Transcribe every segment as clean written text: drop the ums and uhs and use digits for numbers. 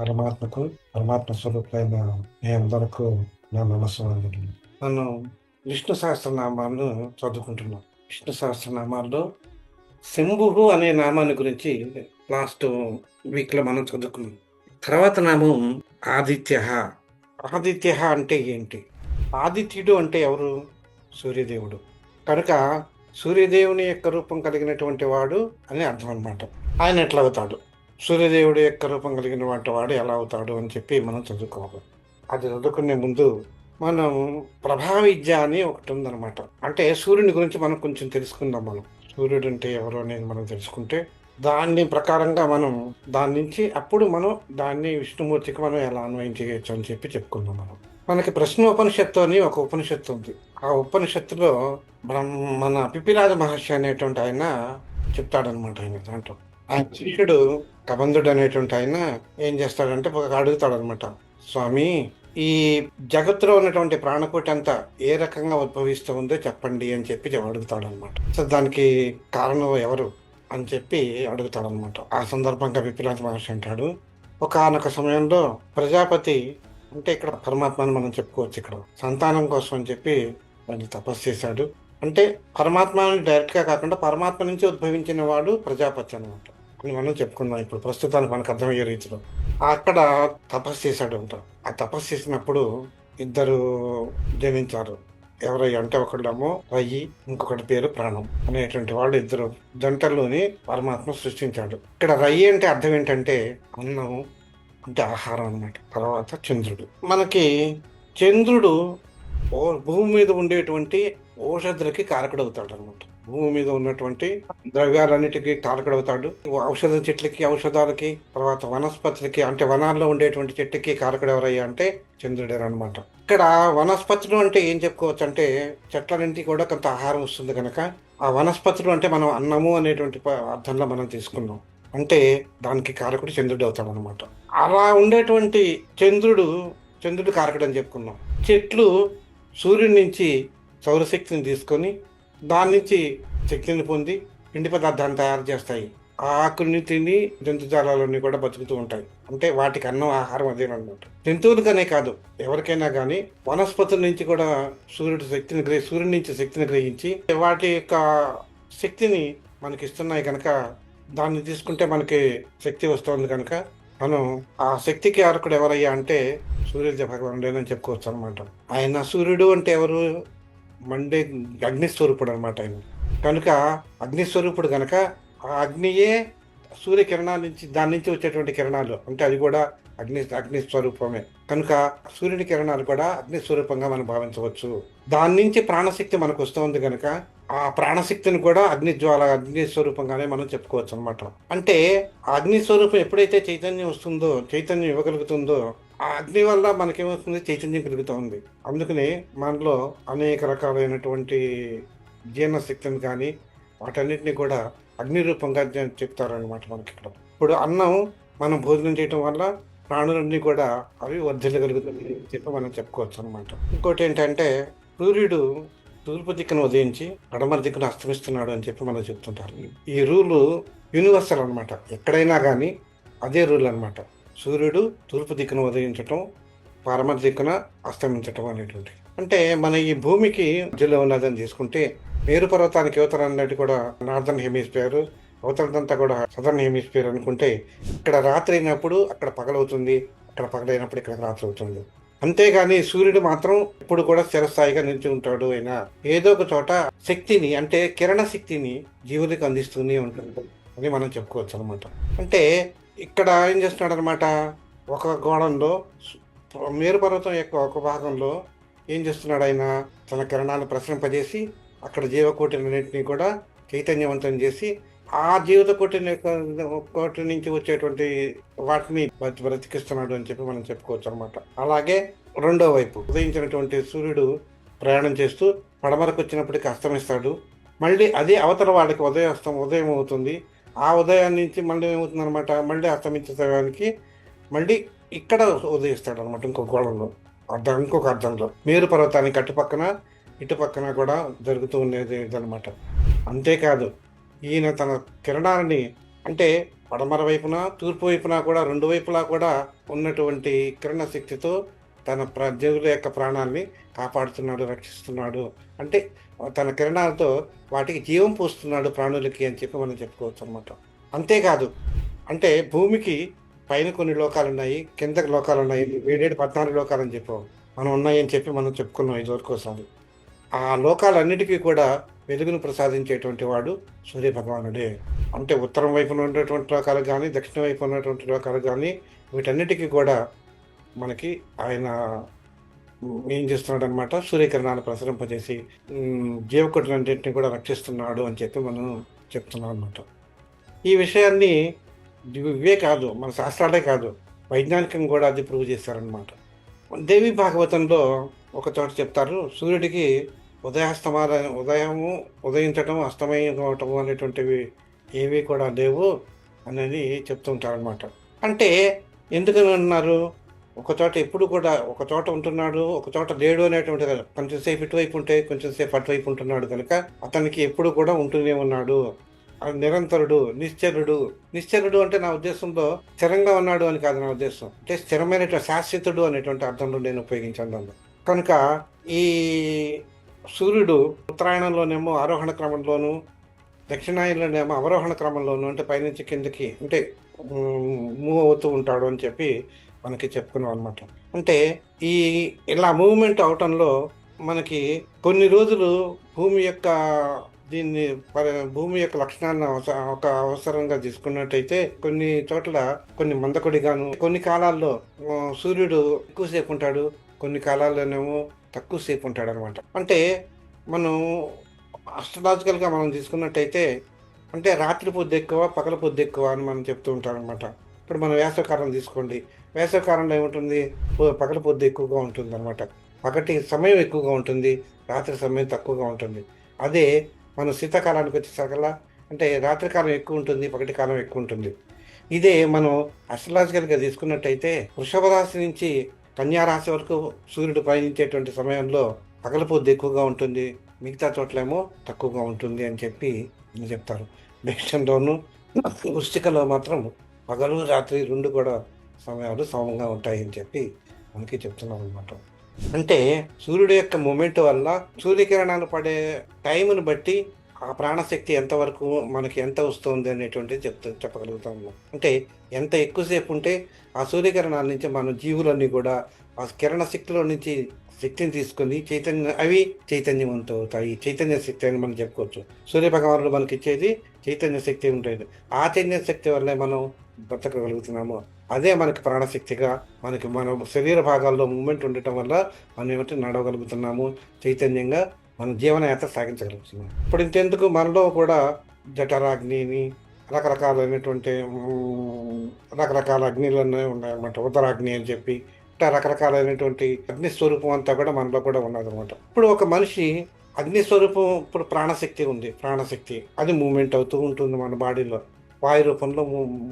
పరమాత్మకు, పరమాత్మ స్వరూపులైన మీ అందరకు నా నమస్కారములు. మనం విష్ణు సహస్రనామాలను చదువుకుంటున్నాం. విష్ణు సహస్రనామాల్లో శంభువు అనే నామాన్ని గురించి లాస్ట్ వీక్‌లో మనం చదువుకున్నాం. తర్వాత నామం ఆదిత్యః. ఆదిత్యః అంటే ఏంటి? ఆదిత్యుడు అంటే ఎవరు? సూర్యదేవుడు. కనుక సూర్యదేవుని యొక్క రూపం కలిగినటువంటి వాడు అని అర్థం అన్నమాట. ఆయన ఎట్లా అవుతాడు? సూర్యదేవుడి యొక్క రూపం కలిగిన వాడు ఎలా అవుతాడు అని చెప్పి మనం చదువుకోవాలి. అది చదువుకునే ముందు మనం ప్రభా విద్య అని ఒకటి ఉందన్నమాట. అంటే సూర్యుని గురించి మనం కొంచెం తెలుసుకుందాం మనం. సూర్యుడు అంటే ఎవరు అనేది మనం తెలుసుకుంటే దాన్ని ప్రకారంగా మనం దాని నుంచి అప్పుడు మనం దాన్ని విష్ణుమూర్తికి మనం ఎలా అన్వయం చేయొచ్చు అని చెప్పి చెప్పుకుందాం మనం. మనకి ప్రశ్నోపనిషత్తు అని ఒక ఉపనిషత్తు ఉంది. ఆ ఉపనిషత్తులో మన పిపిలాద మహర్షి అనేటువంటి ఆయన చెప్తాడనమాట. ఆయన దాంట్లో ఆయన శిష్యుడు కబంధుడు అనేటువంటి ఆయన ఏం చేస్తాడంటే అడుగుతాడనమాట, స్వామి ఈ జగత్తులో ఉన్నటువంటి ప్రాణకోటి అంతా ఏ రకంగా ఉద్భవిస్తూ ఉందో చెప్పండి అని చెప్పి అడుగుతాడనమాట. సో దానికి కారణం ఎవరు అని చెప్పి అడుగుతాడనమాట. ఆ సందర్భంగా పిపిలాద మహర్షి అంటాడు, ఒకానొక సమయంలో ప్రజాపతి అంటే ఇక్కడ పరమాత్మని మనం చెప్పుకోవచ్చు. ఇక్కడ సంతానం కోసం అని చెప్పి ఆయన తపస్సు చేశాడు. అంటే పరమాత్మని డైరెక్ట్గా కాకుండా పరమాత్మ నుంచి ఉద్భవించిన వాడు ప్రజాపతి అనమాట అని మనం చెప్పుకున్నాం. ఇప్పుడు ప్రస్తుతానికి మనకు అర్థమయ్యే రీతిలో అక్కడ తపస్సు చేశాడు అంట. ఆ తపస్సు చేసినప్పుడు ఇద్దరు జనించారు. ఎవరయ్య అంటే ఒకళ్ళేమో రయ్యి, ఇంకొకటి పేరు ప్రాణం అనేటువంటి వాళ్ళు ఇద్దరు జంటల్లోని పరమాత్మ సృష్టించాడు. ఇక్కడ రయ్యి అంటే అర్థం ఏంటంటే అన్నం అంటే ఆహారం అన్నమాట. తర్వాత చంద్రుడు. మనకి చంద్రుడు భూమి మీద ఉండేటువంటి ఔషధులకి కారకుడవుతాడు అనమాట. భూమి మీద ఉన్నటువంటి ద్రవ్యాలన్నిటికీ కారకుడవుతాడు. ఔషధ చెట్లకి, ఔషధాలకి, తర్వాత వనస్పతులకి అంటే వనాల్లో ఉండేటువంటి చెట్టుకి కారకుడు ఎవరయ్యా అంటే చంద్రుడే అనమాట. ఇక్కడ వనస్పతులు అంటే ఏం చెప్పుకోవచ్చు అంటే చెట్ల నుంచి కూడా కొంత ఆహారం వస్తుంది కనుక ఆ వనస్పతులు అంటే మనం అన్నము అనేటువంటి అర్థంలో మనం తీసుకున్నాం. అంటే దానికి కారకుడు చంద్రుడు అవుతాడు అనమాట. అలా ఉండేటువంటి చంద్రుడు కారకుడు అని చెప్పుకున్నాం. చెట్లు సూర్యుడి నుంచి సౌరశక్తిని తీసుకొని దాని నుంచి శక్తిని పొంది పిండి పదార్థాన్ని తయారు చేస్తాయి. ఆ ఆకుల్ని తిని జంతుజాలాలన్నీ కూడా బతుకుతూ ఉంటాయి. అంటే వాటికి అన్నం ఆహారం అదేనమాట. జంతువులకనే కాదు, ఎవరికైనా కానీ వనస్పతుల నుంచి కూడా సూర్యుడి నుంచి శక్తిని గ్రహించి వాటి యొక్క శక్తిని మనకి ఇస్తున్నాయి కనుక దాన్ని తీసుకుంటే మనకి శక్తి వస్తుంది కనుక మనం ఆ శక్తికి అరకుడు ఎవరయ్యా అంటే సూర్యుడు భగవానుడేనని చెప్పుకోవచ్చు అనమాట. ఆయన సూర్యుడు అంటే ఎవరు? మండే అగ్నిస్వరూపుడు అనమాట ఆయన. కనుక అగ్నిస్వరూపుడు కనుక ఆ అగ్నియే సూర్యకిరణాల నుంచి దాని నుంచి వచ్చేటువంటి కిరణాలు అంటే అది కూడా అగ్నిస్వరూపమే కనుక సూర్యుని కిరణాలు కూడా అగ్నిస్వరూపంగా మనం భావించవచ్చు. దాని నుంచి ప్రాణశక్తి మనకు వస్తుంది కనుక ఆ ప్రాణశక్తిని కూడా అగ్ని స్వరూపంగానే మనం చెప్పుకోవచ్చు అనమాట. అంటే ఆ అగ్ని స్వరూపం ఎప్పుడైతే చైతన్యం వస్తుందో, చైతన్యం ఇవ్వగలుగుతుందో ఆ అగ్ని వల్ల మనకేమవుతుంది? చైతన్యం కలుగుతుంది. అందుకనే మనలో అనేక రకాలైనటువంటి జీర్ణశక్తిని కానీ వాటన్నిటిని కూడా అగ్ని రూపంగా చెప్తారనమాట మనకి ఇక్కడ. ఇప్పుడు అన్నం మనం భోజనం చేయటం వల్ల ప్రాణులన్నీ కూడా అవి వర్ధిల్లగలుగుతుంది చెప్పి మనం చెప్పుకోవచ్చు అనమాట. ఇంకోటి ఏంటంటే సూర్యుడు తూర్పు దిక్కును ఉదయించి పడమర దిక్కును అస్తమిస్తున్నాడు అని చెప్పి మనం చెప్తుంటారు. ఈ రూలు యూనివర్సల్ అనమాట. ఎక్కడైనా కానీ అదే రూల్ అనమాట. సూర్యుడు తూర్పు దిక్కును ఉదయించటం, పడమర దిక్కున అస్తమించటం అనేటువంటి. అంటే మన ఈ భూమికి మధ్యలో ఉన్నదని తీసుకుంటే మేరు పర్వతానికి యువతర అన్నట్టు కూడా నార్దర్న్ హెమిస్ఫియర్, అవతలంతా కూడా సదర్న్ హెమిస్ఫియర్ అనుకుంటే ఇక్కడ రాత్రి అయినప్పుడు అక్కడ పగలవుతుంది, అక్కడ పగలైనప్పుడు ఇక్కడ రాత్రి అవుతుంది. అంతేగాని సూర్యుడు మాత్రం ఎప్పుడు కూడా స్థిరస్థాయిగా నిలిచి ఉంటాడు. అయినా ఏదో ఒక చోట శక్తిని అంటే కిరణ శక్తిని జీవులకు అందిస్తూనే ఉంటుంది అని మనం చెప్పుకోవచ్చు అనమాట. అంటే ఇక్కడ ఏం చేస్తున్నాడు అనమాట, ఒక గోళంలో మేరు పర్వతం యొక్క ఒక భాగంలో ఏం చేస్తున్నాడు ఆయన తన కిరణాలు ప్రసరింపజేసి అక్కడ జీవకోటిలన్నింటినీ కూడా చైతన్యవంతం చేసి ఆ జీవిత కోటి నుంచి వచ్చేటువంటి వాటిని బ్రతికిస్తున్నాడు అని చెప్పి మనం చెప్పుకోవచ్చు అనమాట. అలాగే రెండో వైపు ఉదయించినటువంటి సూర్యుడు ప్రయాణం చేస్తూ పడమరకు వచ్చినప్పటికీ అస్తమిస్తాడు. మళ్ళీ అదే అవతల వాళ్ళకి ఉదయం అవుతుంది. ఆ ఉదయం నుంచి మళ్ళీ ఏమవుతుంది అనమాట, మళ్ళీ అస్తమించే సమయానికి మళ్ళీ ఇక్కడ ఉదయిస్తాడు అనమాట. ఇంకొక అర్థంలో మేరు పర్వతానికి అటుపక్కన ఇటుపక్కన కూడా జరుగుతూ ఉండేది ఇదనమాట. అంతేకాదు ఈయన తన కిరణాలని అంటే పడమర వైపున తూర్పు వైపున కూడా రెండు వైపులా కూడా ఉన్నటువంటి కిరణ శక్తితో తన జీవుల యొక్క ప్రాణాన్ని కాపాడుతున్నాడు, రక్షిస్తున్నాడు. అంటే తన కిరణాలతో వాటికి జీవం పోస్తున్నాడు ప్రాణులకి అని చెప్పి మనం చెప్పుకోవచ్చు అనమాట. అంతేకాదు, అంటే భూమికి పైన కొన్ని లోకాలు ఉన్నాయి, కింద లోకాలు ఉన్నాయి, 14 లోకాలు అని చెప్పాం మనం ఉన్నాయని చెప్పి మనం చెప్పుకున్నాం ఇదివరకోసారి. ఆ లోకాలన్నిటికీ కూడా వెలుగును ప్రసాదించేటువంటి వాడు సూర్య భగవానుడే. అంటే ఉత్తరం వైపున ఉన్నటువంటి లోకాలు కానీ, దక్షిణ వైపు ఉన్నటువంటి లోకాలు కానీ, వీటన్నిటికీ కూడా మనకి ఆయన ఏం చేస్తున్నాడు అనమాట, సూర్యకిరణాలు ప్రసరింపజేసి జీవకోటులన్నింటినీ కూడా రక్షిస్తున్నాడు అని చెప్పి మనం చెప్తున్నాం అనమాట. ఈ విషయాన్ని ఇవే కాదు, మన శాస్త్రాలే కాదు, వైజ్ఞానికంగా కూడా అది ప్రూవ్ చేశారనమాట. దేవి భాగవతంలో ఒక చోట చెప్తారు, సూర్యుడికి ఉదయించటం అస్తమయం కావటము అనేటువంటివి ఏవి కూడా లేవు అనేది చెప్తుంటారనమాట. అంటే ఎందుకని అన్నారు, ఒక చోట ఎప్పుడు కూడా ఒక చోట ఉంటున్నాడు, ఒక చోట లేడు అనేటువంటిది. కొంచెంసేపు ఇటువైపు ఉంటే కొంచెంసేపు అటువైపు ఉంటున్నాడు కనుక అతనికి ఎప్పుడు కూడా ఉంటూనే ఉన్నాడు. నిరంతరుడు, నిశ్చరుడు అంటే నా ఉద్దేశంలో స్థిరంగా ఉన్నాడు అని కాదు నా ఉద్దేశం. అంటే స్థిరమైనటువంటి శాశ్వతుడు అనేటువంటి అర్థంలో నేను ఉపయోగించాను దాన్ని. కనుక ఈ సూర్యుడు ఉత్తరాయణంలోనేమో ఆరోహణ క్రమంలోను, దక్షిణాయనంలోనేమో అవరోహణ క్రమంలోను, అంటే పైనుంచి కిందకి అంటే మూవ్ అవుతూ ఉంటాడు అని చెప్పి మనకి చెప్పుకున్నాం అనమాట. అంటే ఈ ఇలా మూవ్మెంట్ అవటంలో మనకి కొన్ని రోజులు భూమి యొక్క లక్షణాలను ఒక అవసరంగా తీసుకున్నట్టయితే కొన్ని చోట్ల కొన్ని మందకొడిగాను, కొన్ని కాలాల్లో సూర్యుడు ఎక్కువసేపు ఉంటాడు, కొన్ని కాలాల్లోనేమో తక్కువసేపు ఉంటాడు అనమాట. అంటే మనం అస్ట్రాలజికల్గా మనం తీసుకున్నట్టయితే అంటే రాత్రి పొద్దు ఎక్కువ, పగల పొద్దు ఎక్కువ అని మనం చెప్తూ ఉంటారనమాట. ఇప్పుడు మనం వేసవకాలం తీసుకోండి, వేసవకాలంలో ఏముంటుంది, పగల పొద్దు ఎక్కువగా ఉంటుంది అనమాట, పగటి సమయం ఎక్కువగా ఉంటుంది, రాత్రి సమయం తక్కువగా ఉంటుంది. అదే మనం శీతాకాలానికి వచ్చేసరికల్లా అంటే రాత్రికాలం ఎక్కువ ఉంటుంది, పగటి కాలం ఎక్కువ ఉంటుంది. ఇదే మనం అస్ట్రాలజికల్గా తీసుకున్నట్టయితే వృషభ రాశి నుంచి కన్యా రాశి వరకు సూర్యుడు పయనించేటువంటి సమయంలో పగల పొద్దు ఎక్కువగా ఉంటుంది, మిగతా చోట్లేమో తక్కువగా ఉంటుంది అని చెప్పి చెప్తారు. మేషంలోను వృశ్చికలో మాత్రం పగలు రాత్రి రెండు కూడా సమయాలు సమంగా ఉంటాయి అని చెప్పి మనకి చెప్తున్నాం అనమాట. అంటే సూర్యుడు యొక్క మూమెంట్ వల్ల సూర్యకిరణాలు పడే టైంను బట్టి ఆ ప్రాణశక్తి ఎంతవరకు మనకి ఎంత వస్తుంది అనేటువంటిది చెప్పగలుగుతాము. అంటే ఎంత ఎక్కువసేపు ఉంటే ఆ సూర్యకిరణాల నుంచి మన జీవులన్నీ కూడా ఆ కిరణ శక్తిలో నుంచి శక్తిని తీసుకొని చైతన్యవంతం అవుతాయి. చైతన్య శక్తి అని మనం చెప్పుకోవచ్చు. సూర్యభగవానుడు మనకి ఇచ్చేది చైతన్య శక్తి ఉంటుంది. ఆ చైతన్య శక్తి వల్లే మనం బ్రతకగలుగుతున్నాము. అదే మనకి ప్రాణశక్తిగా మన శరీర భాగాల్లో మూమెంట్ ఉండటం వల్ల మనం ఏమిటి నడవగలుగుతున్నాము, చైతన్యంగా మన జీవనయాత్ర సాగించగలుగుతున్నాం. ఇప్పుడు ఇంతెందుకు మనలో కూడా జఠరాగ్నిని రకరకాలైనటువంటి రకరకాల అగ్నిలు ఉన్నాయన్నమాట. ఉత్తరాగ్ని అని చెప్పి రకరకాలైనటువంటి అగ్నిస్వరూపం అంతా కూడా మనలో కూడా ఉన్నదన్నమాట. ఇప్పుడు ఒక మనిషి అగ్నిస్వరూపం, ఇప్పుడు ప్రాణశక్తి ఉంది, ప్రాణశక్తి అది మూమెంట్ అవుతూ ఉంటుంది మన బాడీలో, వాయు రూపంలో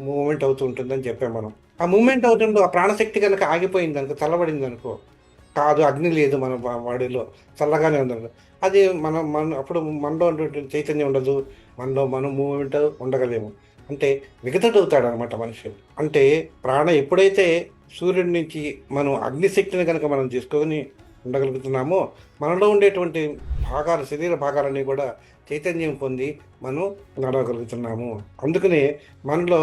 మూమెంట్ అవుతూ ఉంటుందని చెప్పాం మనం. ఆ మూమెంట్ అవుతుందో ఆ ప్రాణశక్తి కనుక ఆగిపోయింది అనుకో, చల్లబడింది అనుకో, కాదు అగ్ని లేదు మన బాడీలో, చల్లగానే ఉంది, అది అప్పుడు మనలో ఉన్నటువంటి చైతన్యం ఉండదు, మనం మూమెంట్ ఉండగలేము. అంటే విగతడవుతాడు అనమాట మనిషి. అంటే ఎప్పుడైతే సూర్యుడి నుంచి మనం అగ్నిశక్తిని కనుక మనం తీసుకొని ఉండగలుగుతున్నామో మనలో ఉండేటువంటి భాగాలు, శరీర భాగాలన్నీ కూడా చైతన్యం పొంది మనం నడవగలుగుతున్నాము. అందుకనే మనలో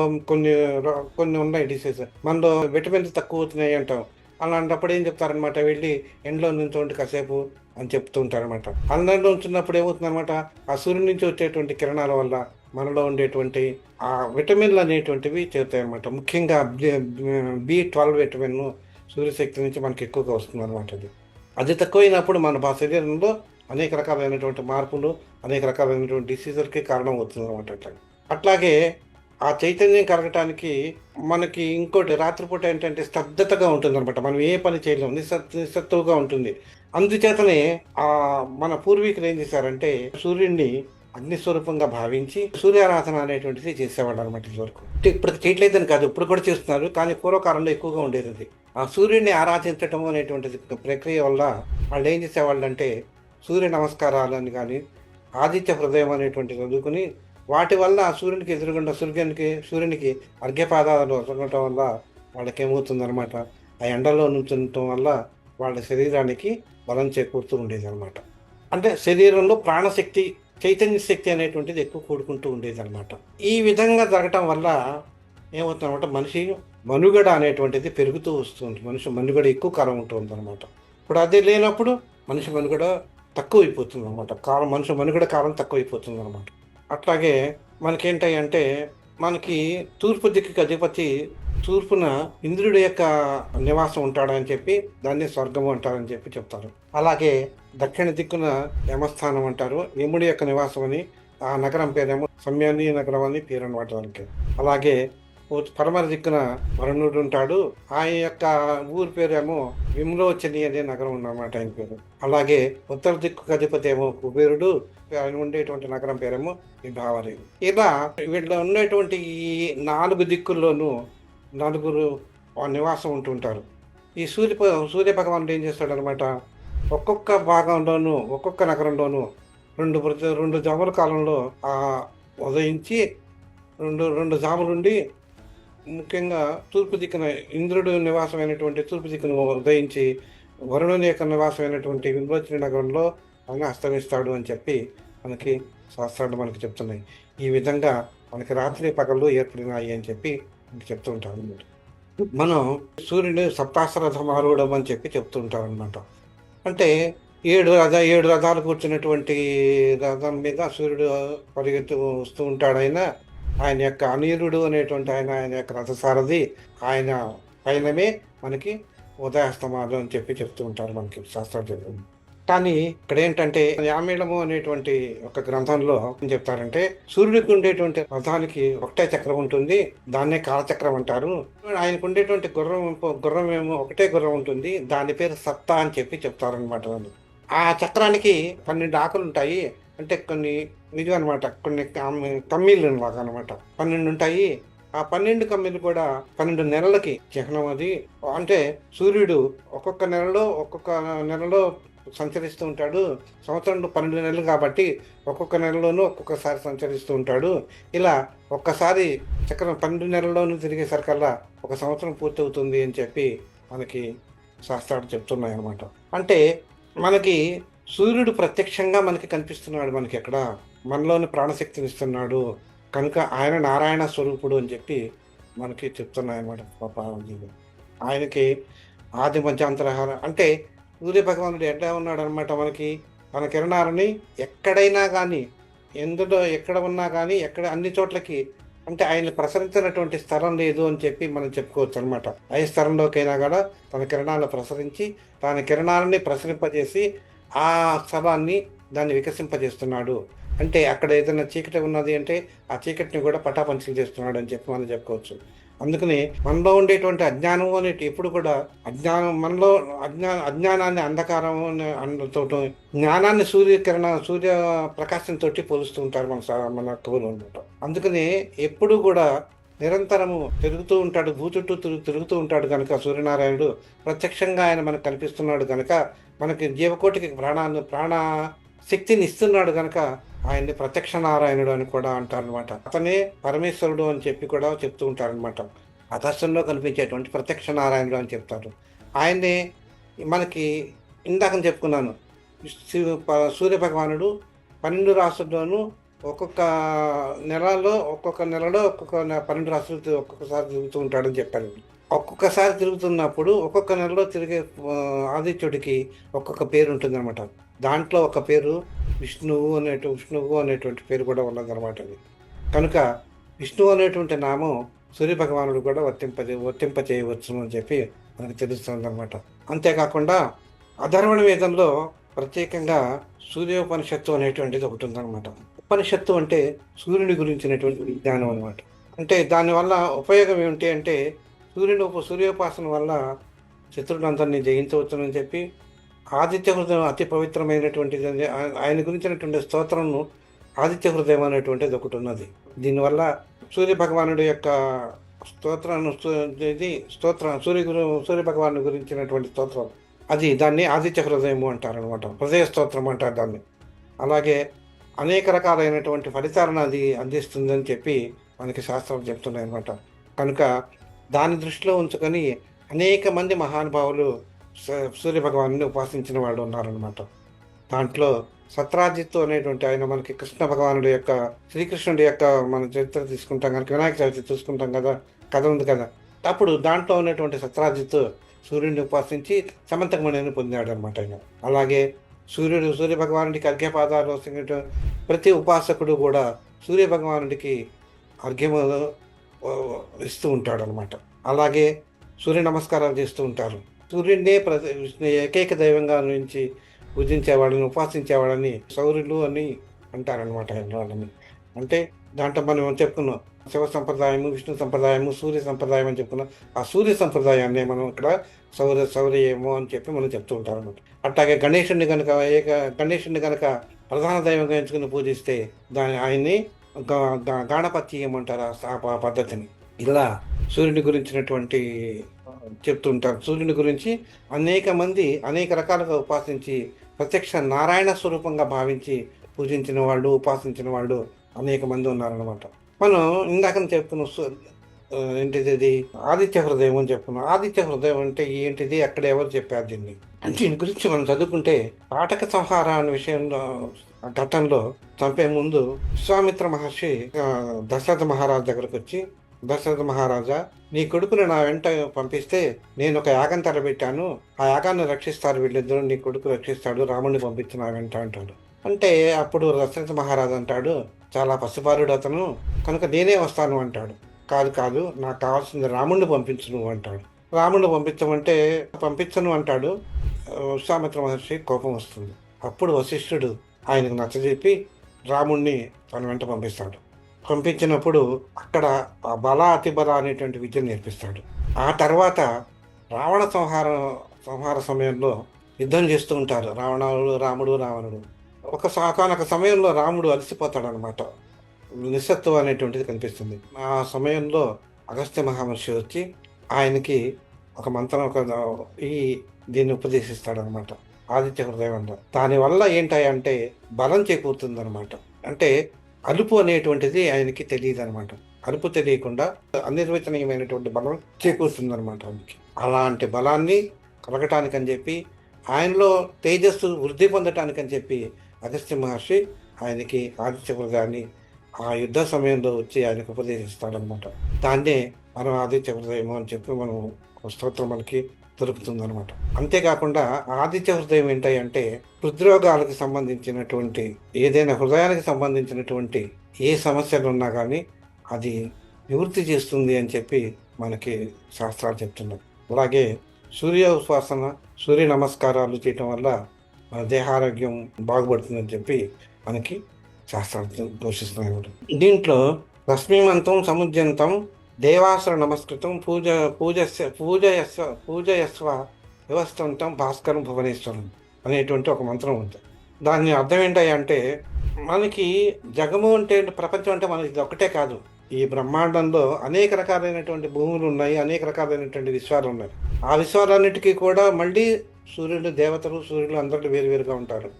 కొన్ని ఉన్నాయి డిసీజ్, మనలో విటమిన్స్ తక్కువ అవుతున్నాయి అంటాం. అలాంటప్పుడు ఏం చెప్తారనమాట, వెళ్ళి ఎండలో నుంచోండి కాసేపు అని చెప్తూ ఉంటారనమాట. అందరిలో ఉంచున్నప్పుడు ఏమవుతుందనమాట, ఆ సూర్యుడి నుంచి వచ్చేటువంటి కిరణాల వల్ల మనలో ఉండేటువంటి ఆ విటమిన్లు అనేటువంటివి చేరుతాయన్నమాట. ముఖ్యంగా B12 విటమిన్ సూర్యశక్తి నుంచి మనకి ఎక్కువగా వస్తుంది అనమాట. అది తక్కువైనప్పుడు మన శరీరంలో అనేక రకాలైనటువంటి మార్పులు, అనేక రకాలైనటువంటి డిసీజులకి కారణం అవుతుంది అనమాట. అట్లాగే ఆ చైతన్యం కలగటానికి మనకి ఇంకోటి రాత్రిపూట ఏంటంటే స్తబ్దతగా ఉంటుంది అనమాట. మనం ఏ పని చేయలేము, నిస్సత్తువుగా ఉంటుంది. అందుచేతనే మన పూర్వీకులు ఏం చేశారంటే సూర్యుడిని అగ్నిస్వరూపంగా భావించి సూర్యారాధన అనేటువంటిది చేసేవాళ్ళు అనమాట. ఇదివరకు ఇప్పుడు చేయట్లేదని కాదు, ఇప్పుడు కూడా చేస్తున్నారు, కానీ పూర్వకాలంలో ఎక్కువగా ఉండేది అది. ఆ సూర్యుడిని ఆరాధించటం అనేటువంటిది ప్రక్రియ వల్ల వాళ్ళు ఏం చేసేవాళ్ళు అంటే సూర్య నమస్కారాలని కానీ ఆదిత్య హృదయం అనేటువంటి చదువుకుని వాటి వల్ల సూర్యునికి ఎదురుగుండా సూర్యునికి అర్ఘ్యపాదాలు ఉండటం వల్ల వాళ్ళకేమవుతుందనమాట, ఆ ఎండలో నుంచుండటం వల్ల వాళ్ళ శరీరానికి బలం చేకూరుతూ ఉండేదనమాట. అంటే శరీరంలో ప్రాణశక్తి, చైతన్య శక్తి అనేటువంటిది ఎక్కువ కూడుకుంటూ ఉండేదనమాట. ఈ విధంగా జరగటం వల్ల ఏమవుతుందన్నమాట, మనిషి మనుగడ అనేటువంటిది పెరుగుతూ వస్తుంది. మనిషి మనుగడ ఎక్కువ కాలం ఉంటుందన్నమాట. ఇప్పుడు అది లేనప్పుడు మనిషి మనుగడ తక్కువైపోతుంది అనమాట. మనిషి మనుగడ కాలం తక్కువైపోతుంది అనమాట. అట్లాగే మనకేంటంటే, మనకి తూర్పు దిక్కుకి అధిపతి తూర్పున ఇంద్రుడి యొక్క నివాసం ఉంటాడని చెప్పి దాన్ని స్వర్గము అంటారని చెప్పి చెప్తారు. అలాగే దక్షిణ దిక్కున యమస్థానం అంటారు. యముడి యొక్క నివాసం అని, ఆ నగరం పేరేమో సంయాని నగరం అని పేరు అనమాట దానికి. అలాగే పడమర దిక్కున వరుణుడు ఉంటాడు. ఆయన యొక్క ఊరి పేరేమో విమ్లోచని అనే నగరం ఉన్నమాట ఆయన పేరు. అలాగే ఉత్తర దిక్కు అధిపతి ఏమో కుబేరుడు, ఆయన ఉండేటువంటి నగరం పేరేమో విభావరి. ఇలా వీళ్ళ ఉండేటువంటి ఈ 4 దిక్కుల్లోనూ నలుగురు నివాసం ఉంటుంటారు. ఈ సూర్య భగవానుడు ఏం చేస్తాడనమాట, ఒక్కొక్క భాగంలోనూ ఒక్కొక్క నగరంలోనూ 2 జాముల కాలంలో ఉదయించి 2 జాములుండి, ముఖ్యంగా తూర్పు దిక్కున ఇంద్రుడు నివాసమైనటువంటి తూర్పు దిక్కున ఉదయించి వరుణుని యొక్క నివాసమైనటువంటి విమోచన నగరంలో ఆయన అస్తమిస్తాడు అని చెప్పి మనకి శాస్త్రాలు మనకి చెప్తున్నాయి. ఈ విధంగా మనకి రాత్రి పగళ్ళు ఏర్పడినాయి అని చెప్పి మనకి చెప్తూ ఉంటాం అనమాట. మనం సూర్యుడు సప్తాస్త్రరథం ఆరూఢం అని చెప్పి చెప్తూ ఉంటాం అనమాట. అంటే 7 రథాలు కూర్చున్నటువంటి రథం మీద సూర్యుడు పరిగెత్తు వస్తూ ఉంటాడు. ఆయన యొక్క అనిరుడు అనేటువంటి ఆయన యొక్క రథసారథి, ఆయన పైనమే మనకి ఉదయాస్తమాలు అని చెప్పి చెప్తూ ఉంటారు మనకి శాస్త్రజ్ఞులు. కానీ ఇక్కడ ఏంటంటే, యామేళము అనేటువంటి ఒక గ్రంథంలో ఏం చెప్తారంటే, సూర్యుడికి ఉండేటువంటి రథానికి ఒకటే చక్రం ఉంటుంది, దాన్నే కాలచక్రం అంటారు. ఆయనకు ఉండేటువంటి గుర్రం ఏమో ఒకటే గుర్రం ఉంటుంది, దాని పేరు సప్తా అని చెప్పి చెప్తారనమాట. ఆ చక్రానికి 12 ఆకులు ఉంటాయి. అంటే కొన్ని ఇది అనమాట, కొన్ని కమ్మీలు లాగా అనమాట 12 ఉంటాయి. ఆ 12 కమ్మీలు కూడా 12 నెలలకి చిహ్నం అది. అంటే సూర్యుడు ఒక్కొక్క నెలలో సంచరిస్తూ ఉంటాడు. సంవత్సరంలో 12 నెలలు కాబట్టి ఒక్కొక్క నెలలోనూ ఒక్కొక్కసారి సంచరిస్తూ ఉంటాడు. ఇలా ఒక్కసారి చక్రం 12 నెలల్లోనూ తిరిగేసరికల్లా ఒక సంవత్సరం పూర్తవుతుంది అని చెప్పి మనకి శాస్త్రాలు చెప్తున్నాయి అన్నమాట. అంటే మనకి సూర్యుడు ప్రత్యక్షంగా మనకి కనిపిస్తున్నాడు. మనకి ఎక్కడ మనలోని ప్రాణశక్తిని ఇస్తున్నాడు కనుక ఆయన నారాయణ స్వరూపుడు అని చెప్పి మనకి చెప్తున్నాయి అన్నమాట. ఆయనకి ఆది మధ్యాంతరహార అంటే సూర్య భగవానుడు ఎట్లా ఉన్నాడు అనమాట, మనకి తన కిరణాలని ఎక్కడైనా కానీ, ఎక్కడ ఉన్నా కానీ, అన్ని చోట్లకి, అంటే ఆయన ప్రసరించినటువంటి స్థలం లేదు అని చెప్పి మనం చెప్పుకోవచ్చు అనమాట. ఏ స్థలంలోకైనా కూడా తన కిరణాలను ప్రసరించి, తన కిరణాలని ప్రసరింపజేసి ఆ స్థలాన్ని దాన్ని వికసింపజేస్తున్నాడు. అంటే అక్కడ ఏదైనా చీకటి ఉన్నది అంటే ఆ చీకటిని కూడా పటాపంచలు చేస్తున్నాడు అని చెప్పి మనం చెప్పుకోవచ్చు. అందుకని మనలో ఉండేటువంటి అజ్ఞానం అనేది ఎప్పుడు కూడా మనలో అజ్ఞానాన్ని అంధకారం తోటి, జ్ఞానాన్ని సూర్య ప్రకాశంతో పోలుస్తూ ఉంటారు మన కవులు అనమాట. అందుకని ఎప్పుడు కూడా నిరంతరము తిరుగుతూ ఉంటాడు, భూ చుట్టూ తిరుగుతూ ఉంటాడు కనుక సూర్యనారాయణుడు ప్రత్యక్షంగా ఆయన మనకు కనిపిస్తున్నాడు కనుక, మనకి జీవకోటికి ప్రాణ శక్తిని ఇస్తున్నాడు కనుక ఆయన్ని ప్రత్యక్ష నారాయణుడు అని కూడా అంటారనమాట. అతనే పరమేశ్వరుడు అని చెప్పి కూడా చెప్తూ ఉంటారనమాట. ఆకాశంలో కనిపించేటువంటి ప్రత్యక్ష నారాయణుడు అని చెప్తారు. ఆయన్ని మనకి ఇందాక చెప్పుకున్నాను, సూర్య భగవానుడు 12 రాసుల్లోనూ ఒక్కొక్క నెలలో 12 రాసులు ఒక్కొక్కసారి తిరుగుతూ ఉంటాడని చెప్పారు. ఒక్కొక్కసారి తిరుగుతున్నప్పుడు ఒక్కొక్క నెలలో తిరిగే ఆదిత్యుడికి ఒక్కొక్క పేరు ఉంటుంది అనమాట. దాంట్లో ఒక పేరు విష్ణువు అనేటువంటి పేరు కూడా ఉన్నదనమాట. అది కనుక విష్ణువు అనేటువంటి నామం సూర్య భగవానుడు కూడా వర్తింప చేయవచ్చు అని చెప్పి మనకు తెలుస్తుంది అనమాట. అంతేకాకుండా అధర్వణ వేదంలో ప్రత్యేకంగా సూర్యోపనిషత్తు అనేటువంటిది ఒకటి ఉందన్నమాట. ఉపనిషత్తు అంటే సూర్యుని గురించినటువంటి విజ్ఞానం అనమాట. అంటే దానివల్ల ఉపయోగం ఏమిటి అంటే, సూర్యోపాసన వల్ల శత్రువులందరినీ జయించవచ్చునని చెప్పి, ఆదిత్య హృదయం అతి పవిత్రమైనటువంటిది, ఆయన గురించినటువంటి స్తోత్రంను ఆదిత్య హృదయం అనేటువంటిది ఒకటి ఉన్నది. దీనివల్ల సూర్య భగవానుడి యొక్క సూర్య భగవాను గురించినటువంటి స్తోత్రం, దాన్ని ఆదిత్య హృదయము అంటారనమాట. హృదయ స్తోత్రం అంటారు దాన్ని. అలాగే అనేక రకాలైనటువంటి ఫలితాలను అది అందిస్తుందని చెప్పి మనకి శాస్త్రాలు చెప్తున్నాయి అన్నమాట. కనుక దాన్ని దృష్టిలో ఉంచుకొని అనేక మంది మహానుభావులు సూర్య భగవాను ఉపాసించిన వాళ్ళు ఉన్నారనమాట. దాంట్లో సత్రాజిత్తు అనేటువంటి ఆయన మనకి కృష్ణ భగవానుడి యొక్క శ్రీకృష్ణుడి యొక్క మన చరిత్ర తీసుకుంటాం కనుక వినాయక చవితి చూసుకుంటాం కదా, కథ ఉంది కదా. అప్పుడు దాంట్లో ఉన్నటువంటి సత్రాజిత్తు సూర్యుడిని ఉపాసించి సమంతకమణిని పొందాడు అనమాట ఆయన. అలాగే సూర్య భగవానుడికి అర్ఘ్యపాదాలు వస్తున్నట్టు ప్రతి ఉపాసకుడు కూడా సూర్య భగవానుడికి అర్ఘ్యము ఇస్తూ ఉంటాడు అనమాట. అలాగే సూర్య నమస్కారాలు చేస్తూ ఉంటారు. సూర్యుడినే ఏకైక దైవంగా నుంచి పూజించేవాళ్ళని ఉపాసించేవాళ్ళని సౌర్యులు అని అంటారనమాట వాళ్ళని. అంటే దాంట్లో మనం చెప్పుకున్నాం శివ సంప్రదాయము, విష్ణు సంప్రదాయము, సూర్య సంప్రదాయం అని చెప్పుకున్నాం. ఆ సూర్య సంప్రదాయాన్ని మనం ఇక్కడ సౌర్యమో అని చెప్పి మనం చెప్తూ ఉంటాం అనమాట. అట్లాగే గణేశుడిని కనుక ప్రధాన దైవంగా ఎంచుకుని పూజిస్తే ఆయన్ని గాణపత్యం అంటారు ఆ పద్ధతిని. ఇలా సూర్యుని గురించినటువంటి చెప్తుంటారు. సూర్యుని గురించి అనేక మంది అనేక రకాలుగా ఉపాసించి ప్రత్యక్ష నారాయణ స్వరూపంగా భావించి పూజించిన వాళ్ళు, ఉపాసించిన వాళ్ళు అనేక మంది ఉన్నారనమాట. మనం ఇందాక చెప్పుకున్న ఏంటిది ఆదిత్య హృదయం అని చెప్పుకున్నాం. ఆదిత్య హృదయం అంటే ఏంటిది, అక్కడ ఎవరు చెప్పారు దీన్ని? దీని గురించి మనం చదువుకుంటే తాటక సంహార అనే విషయంలో ఘట్టంలో చంపే ముందు విశ్వామిత్ర మహర్షి దశరథ మహారాజు దగ్గరకు వచ్చి, దశరథ మహారాజా, నీ కొడుకుని నా వెంట పంపిస్తే నేను ఒక యాగం తలబెట్టాను, ఆ యాగాన్ని రక్షిస్తారు వీళ్ళిద్దరూ, నీ కొడుకు రక్షిస్తాడు, రాముడిని పంపించి నా వెంట అంటాడు. అంటే అప్పుడు దశరథ మహారాజు అంటాడు, చాలా పసిబాలుడు అతను, కనుక నేనే వస్తాను అంటాడు. కాదు నాకు కావాల్సింది రాముడిని పంపించు నువ్వు అంటాడు. రాముడిని పంపించను అంటాడు. విశ్వామిత్ర మహర్షి కోపం వస్తుంది. అప్పుడు వశిష్ఠుడు ఆయనకు నచ్చజెప్పి రాముణ్ణి తన వెంట పంపిస్తాడు. పంపించినప్పుడు అక్కడ బల అతిబల అనేటువంటి విద్యను నేర్పిస్తాడు. ఆ తర్వాత రావణ సంహార సమయంలో యుద్ధం చేస్తూ ఉంటారు రాముడు. ఒకనొక సమయంలో రాముడు అలసిపోతాడు అనమాట. నిస్సత్వం అనేటువంటిది కనిపిస్తుంది. ఆ సమయంలో అగస్త్య మహర్షి వచ్చి ఆయనకి ఒక మంత్రం దీన్ని ఉపదేశిస్తాడు అనమాట. ఆదిత్య హృదయం అంటారు. దానివల్ల ఏంటంటే బలం చేకూరుతుంది అనమాట. అంటే అలుపు అనేటువంటిది ఆయనకి తెలియదు అనమాట. అలుపు తెలియకుండా అనిర్వచనీయమైనటువంటి బలం చేకూరుతుంది అనమాట ఆయనకి. అలాంటి బలాన్ని కలగటానికని చెప్పి, ఆయనలో తేజస్సు వృద్ధి పొందటానికని చెప్పి అగస్త్య మహర్షి ఆయనకి ఆదిత్య హృదయాన్ని ఆ యుద్ధ సమయంలో వచ్చి ఆయనకు ఉపదేశిస్తాడనమాట. దాన్నే మనం ఆదిత్య హృదయము అని చెప్పి మనం స్తోత్రం మనకి దొరుకుతుంది అనమాట. అంతేకాకుండా ఆదిత్య హృదయం ఏంటంటే హృద్రోగాలకు సంబంధించినటువంటి ఏదైనా హృదయానికి సంబంధించినటువంటి ఏ సమస్యలు ఉన్నా కానీ అది నివృత్తి చేస్తుంది అని చెప్పి మనకి శాస్త్రాలు చెప్తున్నాయి. అలాగే సూర్య ఉపాసన, సూర్య నమస్కారాలు చేయటం వల్ల మన దేహారోగ్యం బాగుపడుతుందని చెప్పి మనకి శాస్త్రాలు ఘోషిస్తున్నాయి. దీంట్లో రశ్మిమంతం సముద్యంతం దేవాసుర నమస్కృతం పూజయస్వ వ్యవస్థంతం భాస్కరం భువనేశ్వరం అనేటువంటి ఒక మంత్రం ఉంది. దాని అర్థం ఏంటంటే మనకి జగము అంటే ప్రపంచం అంటే మనకి ఇది ఒకటే కాదు. ఈ బ్రహ్మాండంలో అనేక రకాలైనటువంటి భూములు ఉన్నాయి, అనేక రకాలైనటువంటి విశ్వాలు ఉన్నాయి. ఆ విశ్వాలన్నిటికీ కూడా మళ్ళీ సూర్యులు అందరూ వేరువేరుగా ఉంటారు.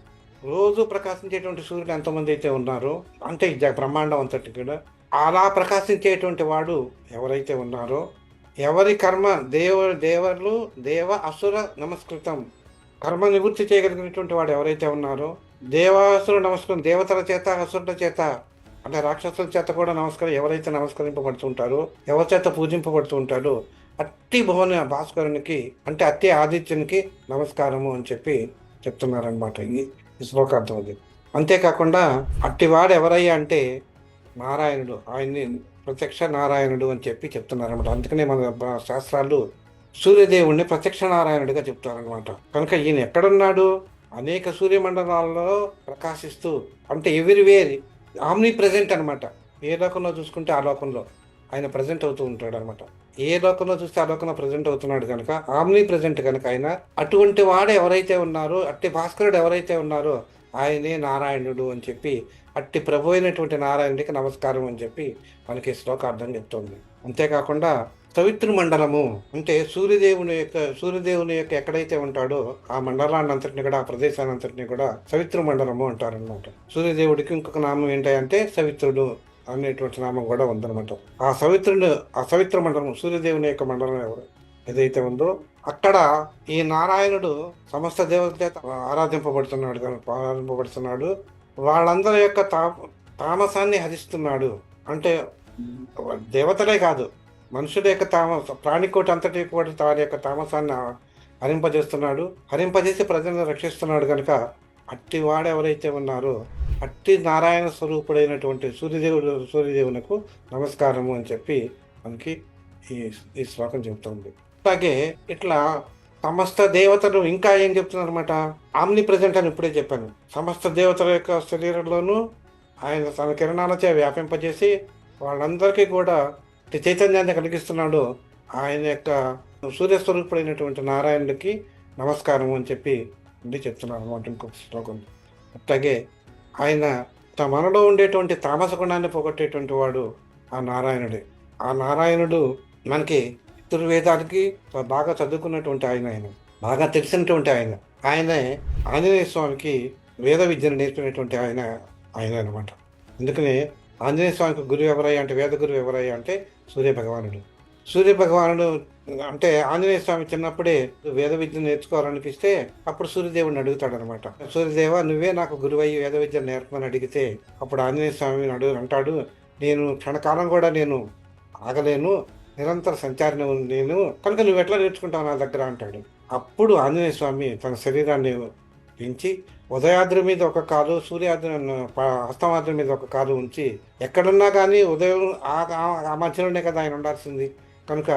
రోజు ప్రకాశించేటువంటి సూర్యుడు ఎంతమంది అయితే ఉన్నారో అంటే ఈ బ్రహ్మాండం అంతటి కూడా అలా ప్రకాశించేటువంటి వాడు ఎవరైతే ఉన్నారో, ఎవరి కర్మ దేవ అసుర నమస్కృతం, కర్మ నివృత్తి చేయగలిగినటువంటి వాడు ఎవరైతే ఉన్నారో, దేవాసుర నమస్కృతం, దేవతల చేత అసురుల చేత అంటే రాక్షసుల చేత కూడా ఎవరైతే నమస్కరింపబడుతుంటారో, ఎవరి చేత పూజింపబడుతూ ఉంటారో అట్టి భువన భాస్కరునికి అంటే అట్టి ఆదిత్యునికి నమస్కారము అని చెప్పి చెప్తున్నారనమాట. ఈ శ్లోకార్థం అది. అంతేకాకుండా అట్టివాడు ఎవరయ్యా అంటే నారాయణుడు, ఆయన్ని ప్రత్యక్ష నారాయణుడు అని చెప్పి చెప్తున్నారనమాట. అందుకనే మన శాస్త్రాలు సూర్యదేవుణ్ణి ప్రత్యక్ష నారాయణుడిగా చెప్తారనమాట. కనుక ఈయన ఎక్కడున్నాడు? అనేక సూర్యమండలాల్లో ప్రకాశిస్తూ, అంటే ఎవ్రీవేర్ ఆమ్ని ప్రజెంట్ అనమాట. ఏ లోకంలో చూసుకుంటే ఆ లోకంలో ఆయన ప్రజెంట్ అవుతూ ఉంటాడు అనమాట. ఏ లోకంలో చూస్తే ఆ లోకంలో ప్రజెంట్ అవుతున్నాడు కనుక ఆమ్ని ప్రజెంట్ కనుక ఆయన అటువంటి వాడు ఎవరైతే ఉన్నారో, అట్టి భాస్కరుడు ఎవరైతే ఉన్నారో ఆయనే నారాయణుడు అని చెప్పి, అట్టి ప్రభు అయినటువంటి నారాయణుడికి నమస్కారం అని చెప్పి మనకి శ్లోకార్థం చెప్తుంది. అంతేకాకుండా సవితృ మండలము అంటే సూర్యదేవుని యొక్క ఎక్కడైతే ఉంటాడో ఆ మండలాన్ని అంతటిని కూడా, ఆ ప్రదేశాన్ని అంతటిని కూడా సవితృ మండలము అంటారనమాట. సూర్యదేవుడికి ఇంకొక నామం ఏంటంటే సవిత్రుడు అనేటువంటి నామం కూడా ఉందన్నమాట. ఆ సవిత్ర మండలం, సూర్యదేవుని యొక్క మండలం ఏదైతే ఉందో అక్కడ ఈ నారాయణుడు సమస్త దేవతల చేత ఆరాధింపబడుతున్నాడు. వాళ్ళందరి యొక్క తామసాన్ని హరిస్తున్నాడు. అంటే దేవతలే కాదు, మనుషుల యొక్క ప్రాణికోటి అంతటి కూడా వారి యొక్క తామసాన్ని హరింపజేసి ప్రజలను రక్షిస్తున్నాడు. కనుక అట్టి వాడు ఎవరైతే ఉన్నారో అట్టి నారాయణ స్వరూపుడైనటువంటి సూర్యదేవునకు నమస్కారము అని చెప్పి మనకి ఈ శ్లోకం చెబుతుంది. అలాగే ఇట్లా సమస్త దేవతలు ఇంకా ఏం చెప్తున్నారు అనమాట, ఆమ్ని ప్రజెంట్ అని ఇప్పుడే చెప్పాను. సమస్త దేవతల యొక్క శరీరంలోనూ ఆయన తన కిరణాలచే వ్యాపింపజేసి వాళ్ళందరికీ కూడా చైతన్యాన్ని కలిగిస్తున్నాడు. ఆయన యొక్క సూర్యస్వరూపుడైనటువంటి నారాయణుడికి నమస్కారం అని చెప్పి చెప్తున్నారు అనమాట ఇంకొక శ్లోకం. అట్లాగే ఆయన మనలో ఉండేటువంటి తామస గుణాన్ని పోగొట్టేటువంటి వాడు ఆ నారాయణుడే. ఆ నారాయణుడు మనకి చతుర్వేదాలకి బాగా చదువుకున్నటువంటి ఆయన బాగా తెలిసినటువంటి ఆయనే ఆంజనేయ స్వామికి వేద విద్యను నేర్పినటువంటి ఆయన అనమాట. అందుకనే ఆంజనేయ స్వామికి గురువు ఎవరయ్యా అంటే, వేద గురువు ఎవరయ్యా అంటే సూర్య భగవానుడు అంటే ఆంజనేయ స్వామి చిన్నప్పుడే వేద విద్య నేర్చుకోవాలనిపిస్తే అప్పుడు సూర్యదేవుడిని అడుగుతాడనమాట. సూర్యదేవ, నువ్వే నాకు గురువయ్యి వేద విద్య నేర్పమని అడిగితే అప్పుడు ఆంజనేయ స్వామి అంటాడు, నేను క్షణకాలం కూడా నేను ఆగలేను, నిరంతర సంచారిని నేను, కనుక నువ్వు ఎట్లా నేర్చుకుంటావు నా దగ్గర అంటాడు. అప్పుడు ఆంజనేయ స్వామి తన శరీరాన్ని పెంచి ఉదయాద్రి మీద ఒక కాలు, హస్తమాద్రి మీద ఒక కాలు ఉంచి ఎక్కడున్నా కానీ ఉదయం ఆ మధ్యలోనే కదా ఆయన ఉండాల్సింది. కనుక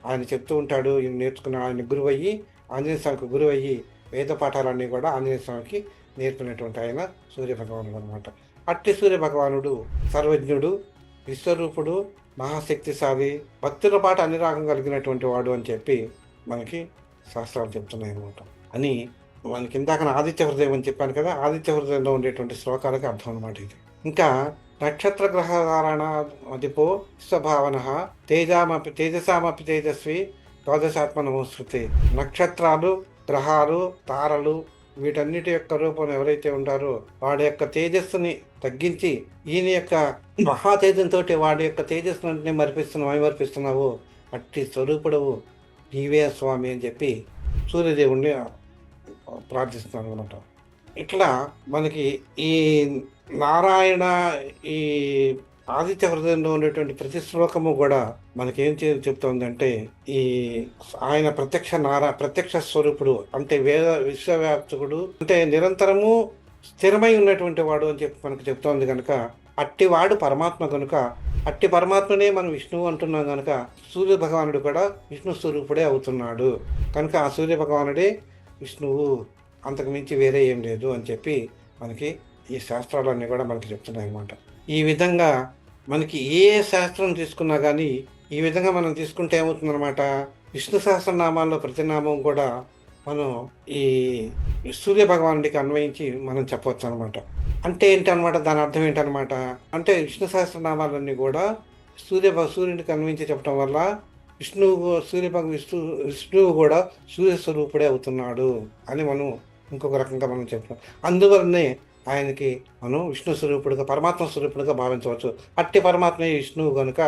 ఆయన చెప్తూ ఉంటాడు, ఈయన నేర్చుకున్న ఆయన గురువయ్యి, ఆంజనేయ స్వామికి గురువయ్యి వేద పాఠాలన్నీ కూడా ఆంజనేయ స్వామికి నేర్పినటువంటి ఆయన సూర్యభగవానుడు అనమాట. అట్టి సూర్యభగవానుడు సర్వజ్ఞుడు, విశ్వరూపుడు, మహాశక్తిశాలి, భక్తుల పాట అనురాగం కలిగినటువంటి వాడు అని చెప్పి మనకి శాస్త్రాలు చెప్తున్నాయి అనమాట. అని మనకి ఇందాక ఆదిత్య హృదయం అని చెప్పాను కదా, ఆదిత్య హృదయంలో ఉండేటువంటి శ్లోకాలకు అర్థం అనమాట ఇది. ఇంకా నక్షత్ర గ్రహధారణ అధిపో స్వభావన తేజసామపి తేజస్వి ద్వాదశాత్మ నమోస్తుతే. నక్షత్రాలు, గ్రహాలు, తారలు వీటన్నిటి యొక్క రూపం ఎవరైతే ఉంటారో వాడి యొక్క తేజస్సుని తగ్గించి ఈయన యొక్క మహాతేజంతో వాడి యొక్క తేజస్సుని మైమర్పిస్తున్నావు, అట్టి స్వరూపుడవు నీవే స్వామి అని చెప్పి సూర్యదేవుణ్ణి ప్రార్థిస్తున్నాను అనమాట. ఇట్లా మనకి ఈ నారాయణ ఈ ఆదిత్య హృదయంలో ఉండేటువంటి ప్రతి శ్లోకము కూడా మనకేం చెప్తోందంటే ఈ ఆయన ప్రత్యక్ష స్వరూపుడు అంటే విశ్వవ్యాప్తుడు అంటే నిరంతరము స్థిరమై ఉన్నటువంటి వాడు అని చెప్పి మనకు చెప్తోంది. కనుక అట్టివాడు పరమాత్మ కనుక అట్టి పరమాత్మనే మనం విష్ణువు అంటున్నాం. కనుక సూర్య భగవానుడు కూడా విష్ణు స్వరూపుడే అవుతున్నాడు. కనుక ఆ సూర్య భగవానుడే విష్ణువు, అంతకు మించి వేరే ఏం లేదు అని చెప్పి మనకి ఈ శాస్త్రాలన్నీ కూడా మనకి చెప్తున్నాయి అన్నమాట. ఈ విధంగా మనకి ఏ శాస్త్రం తీసుకున్నా కానీ ఈ విధంగా మనం తీసుకుంటే ఏమవుతుందన్నమాట, విష్ణు సహస్రనామాల్లో ప్రతి నామం కూడా మనం ఈ సూర్య భగవానుడికి అన్వయించి మనం చెప్పవచ్చు అనమాట. అంటే ఏంటనమాట, దాని అర్థం ఏంటనమాట అంటే విష్ణు సహస్రనామాలన్నీ కూడా సూర్యుడికి అన్వయించి చెప్పడం వల్ల విష్ణువు కూడా సూర్యస్వరూపుడే అవుతున్నాడు అని మనం ఇంకొక రకంగా మనం చెప్తాం. అందువల్లనే ఆయనకి మనం విష్ణు స్వరూపుడుగా, పరమాత్మ స్వరూపుడుగా భావించవచ్చు. అట్టి పరమాత్మ విష్ణువు కనుక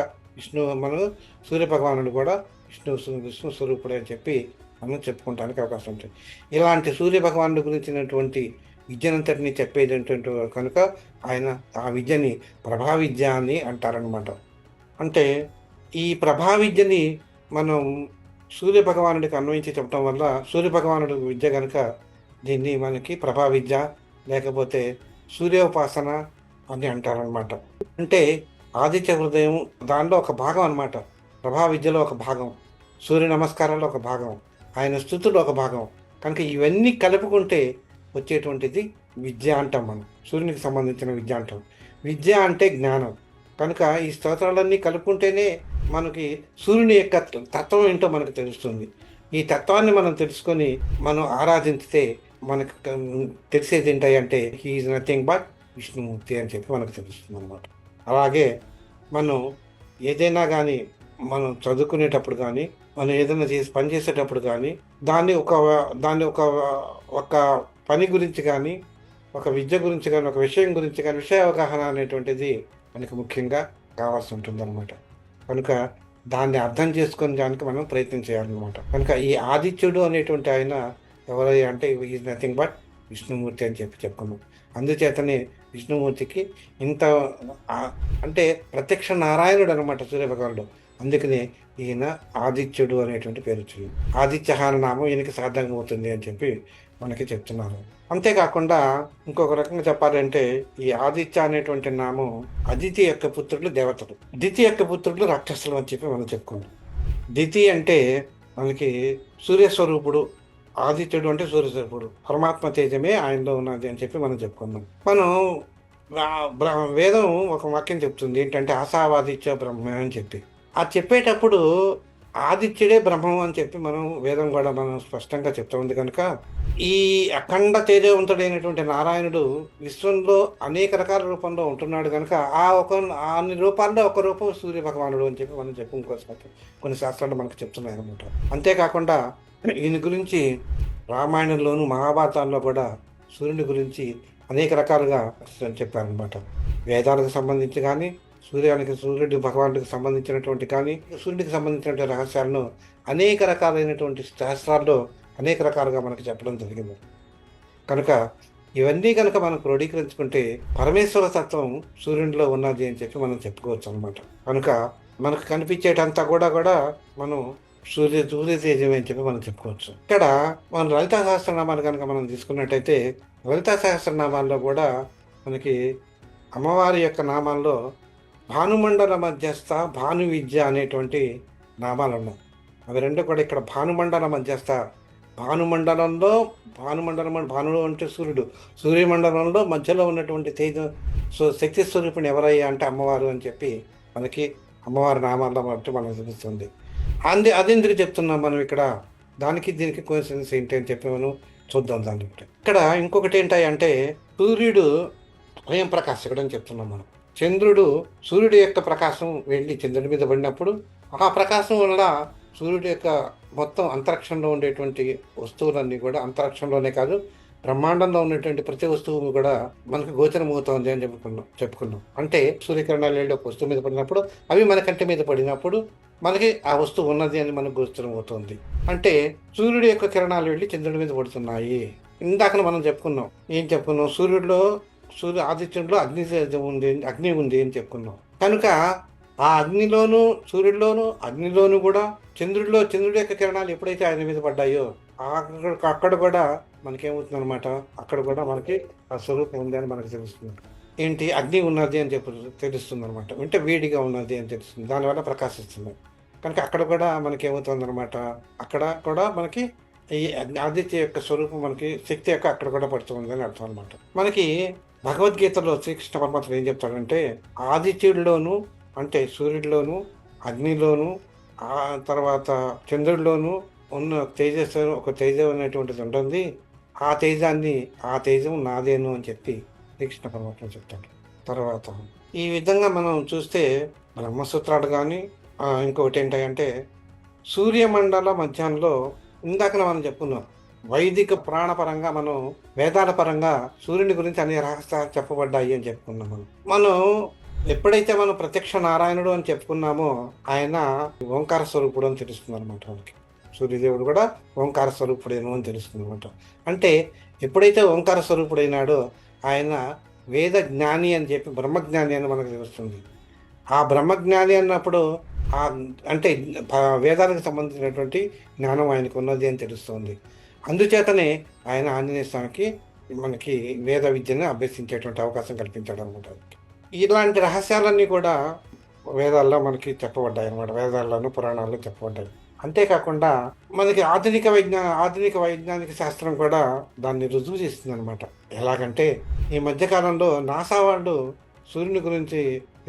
మనం సూర్య భగవానుడు కూడా విష్ణు స్వరూపుడే అని చెప్పి మనం చెప్పుకోవడానికి అవకాశం ఉంటుంది. ఇలాంటి సూర్య భగవానుడి గురించినటువంటి విద్యనంతటిని చెప్పేటటువంటి కనుక ఆయన ఆ విద్యని ప్రభా విద్య అని అంటారనమాట. అంటే ఈ ప్రభా విద్యని మనం సూర్య భగవానుడికి అన్వయించి చెప్పడం వల్ల సూర్య భగవానుడి విద్య కనుక దీన్ని మనకి ప్రభా విద్య లేకపోతే సూర్యోపాసన అని అంటారనమాట. అంటే ఆదిత్య హృదయం దానిలో ఒక భాగం అనమాట. ప్రభా విద్యలో ఒక భాగం, సూర్య నమస్కారాల్లో ఒక భాగం, ఆయన స్థుతులు ఒక భాగం. కనుక ఇవన్నీ కలుపుకుంటే వచ్చేటువంటిది విద్య అంటాం. మనం సూర్యునికి సంబంధించిన విద్య అంటాం. విద్య అంటే జ్ఞానం. కనుక ఈ స్తోత్రాలన్నీ కలుపుకుంటేనే మనకి సూర్యుని యొక్క తత్వం ఏంటో మనకు తెలుస్తుంది. ఈ తత్వాన్ని మనం తెలుసుకొని మనం ఆరాధించితే మనకు తెలిసేది ఏంటంటే he is nothing but Vishnumurthy అని చెప్పి మనకు తెలుస్తుంది అనమాట. అలాగే మనం ఏదైనా కానీ మనం చదువుకునేటప్పుడు కానీ, మనం ఏదైనా పని చేసేటప్పుడు కానీ, దాన్ని ఒక దాన్ని ఒక ఒక పని గురించి కానీ, ఒక విద్య గురించి కానీ, ఒక విషయం గురించి కానీ, విషయ అవగాహన అనేటువంటిది మనకి ముఖ్యంగా కావాల్సి ఉంటుందన్నమాట. కనుక దాన్ని అర్థం చేసుకోవడానికి మనం ప్రయత్నం చేయాలన్నమాట. కనుక ఈ ఆదిత్యుడు అనేటువంటి ఆయన ఎవరయ్యా అంటే ఈజ్ నథింగ్ బట్ విష్ణుమూర్తి అని చెప్పుకున్నాం. అందుచేతనే విష్ణుమూర్తికి ఇంత అంటే ప్రత్యక్ష నారాయణుడు అనమాట సూర్యభగవానుడు. అందుకనే ఈయన ఆదిత్యుడు అనేటువంటి పేరు వచ్చింది. ఆదిత్య అనే నామం ఈయనకి సార్థకం అవుతుంది అని చెప్పి మనకి చెప్తున్నారు. అంతేకాకుండా ఇంకొక రకంగా చెప్పాలంటే ఈ ఆదిత్య అనేటువంటి నామం అదితి యొక్క పుత్రులు దేవతలు, దితి యొక్క పుత్రులు రాక్షసులు అని చెప్పి మనం చెప్పుకున్నాం. దితి అంటే మనకి సూర్యస్వరూపుడు, ఆదిత్యుడు అంటే సూర్యస్వరూపుడు, పరమాత్మ తేజమే ఆయనలో ఉన్నది అని చెప్పి మనం చెప్పుకున్నాం. మనం వేదం ఒక వాక్యం చెప్తుంది ఏంటంటే ఆశావాదిత్య బ్రహ్మ అని చెప్పి. అది చెప్పేటప్పుడు ఆదిత్యుడే బ్రహ్మం అని చెప్పి మనం వేదం కూడా మనం స్పష్టంగా చెప్తా ఉంది. కనుక ఈ అఖండ తేజవంతుడైనటువంటి నారాయణుడు విశ్వంలో అనేక రకాల రూపంలో ఉంటున్నాడు. కనుక అన్ని రూపాల్లో ఒక రూపం సూర్య భగవానుడు అని చెప్పి మనం చెప్పుకోవచ్చు. కొన్ని శాస్త్రాలు మనకు చెప్తున్నాయి అనమాట. అంతేకాకుండా ఈయన గురించి రామాయణంలోను మహాభారతాల్లో కూడా సూర్యుని గురించి అనేక రకాలుగా చెప్పారనమాట. వేదాలకు సంబంధించి కానీ, సూర్యుడి భగవానుడికి సంబంధించినటువంటి కానీ, సూర్యుడికి సంబంధించినటువంటి రహస్యాలను అనేక రకాలైనటువంటి శాస్త్రాల్లో అనేక రకాలుగా మనకు చెప్పడం జరిగింది. కనుక ఇవన్నీ కనుక మనం క్రోడీకరించుకుంటే పరమేశ్వర తత్వం సూర్యుడిలో ఉన్నది అని చెప్పి మనం చెప్పుకోవచ్చు అనమాట. కనుక మనకు కనిపించేటంతా కూడా మనం సూర్య తేజమే అని చెప్పి మనం చెప్పుకోవచ్చు. ఇక్కడ మనం లలితా సహస్రనామాలు కనుక మనం తీసుకున్నట్టయితే లలితా సహస్రనామాల్లో కూడా మనకి అమ్మవారి యొక్క నామాల్లో భానుమండల మధ్యస్థ, భాను విద్య అనేటువంటి నామాలు ఉన్నాయి. అవి రెండు కూడా ఇక్కడ భానుమండల మధ్యస్థ, భానుమండలం భానుడు అంటే సూర్యుడు, సూర్యమండలంలో మధ్యలో ఉన్నటువంటి శక్తి స్వరూపిణి ఎవరయ్యా అంటే అమ్మవారు అని చెప్పి మనకి అమ్మవారి నామాల్లో బట్టి మనకు తెలుస్తుంది. అది ఎందుకు చెప్తున్నాం మనం ఇక్కడ, దానికి దీనికి కోఇన్సిడెన్స్ ఏంటి అని చెప్పి మనం చూద్దాం. దాన్ని ఇక్కడ ఇంకొకటి ఏంటంటే సూర్యుడు స్వయం ప్రకాశకుడు అని చెప్తున్నాం మనం. చంద్రుడు, సూర్యుడి యొక్క ప్రకాశం వెళ్ళి చంద్రుడి మీద పడినప్పుడు ఆ ప్రకాశం వల్ల సూర్యుడి యొక్క మొత్తం అంతరిక్షంలో ఉండేటువంటి వస్తువులన్నీ కూడా, అంతరిక్షంలోనే కాదు బ్రహ్మాండంలో ఉన్నటువంటి ప్రతి వస్తువు కూడా మనకు గోచరం అవుతుంది అని చెప్పుకున్నాం. అంటే సూర్యకిరణాలు వెళ్ళి ఒక వస్తువు మీద పడినప్పుడు అవి మన కంటి మీద పడినప్పుడు మనకి ఆ వస్తువు ఉన్నది అని మనకు గోచరం అవుతుంది. అంటే సూర్యుడి యొక్క కిరణాలు వెళ్ళి చంద్రుడి మీద పడుతున్నాయి. ఇందాక మనం చెప్పుకున్నాం ఆదిత్యంలో అగ్ని ఉంది అని చెప్పుకున్నాం. కనుక ఆ అగ్నిలోను, సూర్యుడిలోను, అగ్నిలోను కూడా చంద్రుడి యొక్క కిరణాలు ఎప్పుడైతే ఆయన మీద పడ్డాయో అక్కడ కూడా మనకేమవుతుంది అనమాట, అక్కడ కూడా మనకి ఆ స్వరూపం ఉంది అని మనకు తెలుస్తుంది. ఏంటి, అగ్ని ఉన్నది అని చెప్పి తెలుస్తుంది అనమాట. అంటే వేడిగా ఉన్నది అని తెలుస్తుంది, దానివల్ల ప్రకాశిస్తుంది. కనుక అక్కడ కూడా మనకేమవుతుంది అనమాట, అక్కడ కూడా మనకి ఈ ఆదిత్య యొక్క స్వరూపం, మనకి శక్తి యొక్క అక్కడ కూడా పడుతుంది అని అర్థం అనమాట. మనకి భగవద్గీతలో శ్రీకృష్ణ పరమాత్మ ఏం చెప్తాడంటే ఆదిత్యుడిలోను అంటే సూర్యుడిలోను, అగ్నిలోను, ఆ తర్వాత చంద్రుడిలోను ఉన్న ఒక తేజం అనేటువంటిది ఉంటుంది. ఆ తేజం నాదేను అని చెప్పి శ్రీకృష్ణ పరమాత్మ చెప్తాడు. తర్వాత ఈ విధంగా మనం చూస్తే బ్రహ్మసూత్రాలు కానీ ఇంకొకటి ఏంటంటే సూర్యమండల మధ్యాహ్నంలో ఇందాక మనం చెప్పుకున్నాం, వైదిక ప్రాణపరంగా మనం వేదాల పరంగా సూర్యుని గురించి అన్ని రహస్యాలు చెప్పబడ్డాయి అని చెప్పుకున్నాం. మనం ఎప్పుడైతే మనం ప్రత్యక్ష నారాయణుడు అని చెప్పుకున్నామో ఆయన ఓంకార స్వరూపుడు అని తెలుస్తుంది అనమాట. మనకి సూర్యదేవుడు కూడా ఓంకార స్వరూపుడేను అని తెలుస్తుంది అనమాట. అంటే ఎప్పుడైతే ఓంకార స్వరూపుడైనాడో ఆయన వేద జ్ఞాని అని చెప్పి బ్రహ్మజ్ఞాని అని మనకు తెలుస్తుంది. ఆ బ్రహ్మజ్ఞాని అన్నప్పుడు అంటే వేదాలకు సంబంధించినటువంటి జ్ఞానం ఆయనకు ఉన్నది అని తెలుస్తుంది. అందుచేతనే ఆయన ఆంజనేయ స్వామికి మనకి వేద విద్యను అభ్యసించేటువంటి అవకాశం కల్పించాడు అనమాట. ఇలాంటి రహస్యాలన్నీ కూడా వేదాల్లో మనకి చెప్పబడ్డాయి అనమాట. వేదాల్లోనూ పురాణాల్లో చెప్పబడ్డాయి. అంతేకాకుండా మనకి ఆధునిక వైజ్ఞానిక శాస్త్రం కూడా దాన్ని రుజువు చేస్తుంది అనమాట. ఎలాగంటే ఈ మధ్యకాలంలో నాసా వాళ్ళు సూర్యుని గురించి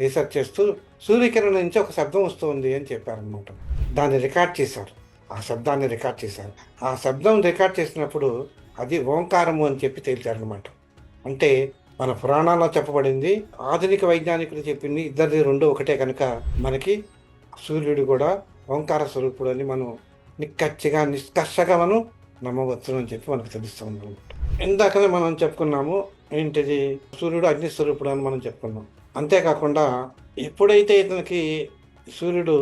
రీసెర్చ్ చేస్తూ సూర్యకిరణం నుంచి ఒక శబ్దం వస్తుంది అని చెప్పారనమాట. దాన్ని రికార్డ్ చేశారు. ఆ శబ్దాన్ని రికార్డ్ చేశారు. ఆ శబ్దం రికార్డ్ చేసినప్పుడు అది ఓంకారము అని చెప్పి తేల్చారనమాట. అంటే మన పురాణాల్లో చెప్పబడింది, ఆధునిక వైజ్ఞానికులు చెప్పింది, ఇద్దరిది రెండు ఒకటే కనుక మనకి సూర్యుడు కూడా ఓంకార స్వరూపుడు అని మనం నిక్కచ్చిగా నిష్కర్షగా మనం నమ్మవచ్చు అని చెప్పి మనకు తెలుస్తుంది. ఇందాకనే మనం చెప్పుకున్నాము ఏంటిది, సూర్యుడు అగ్ని స్వరూపుడు అని మనం చెప్పుకున్నాం. అంతేకాకుండా ఎప్పుడైతే ఇతనికి సూర్యుడు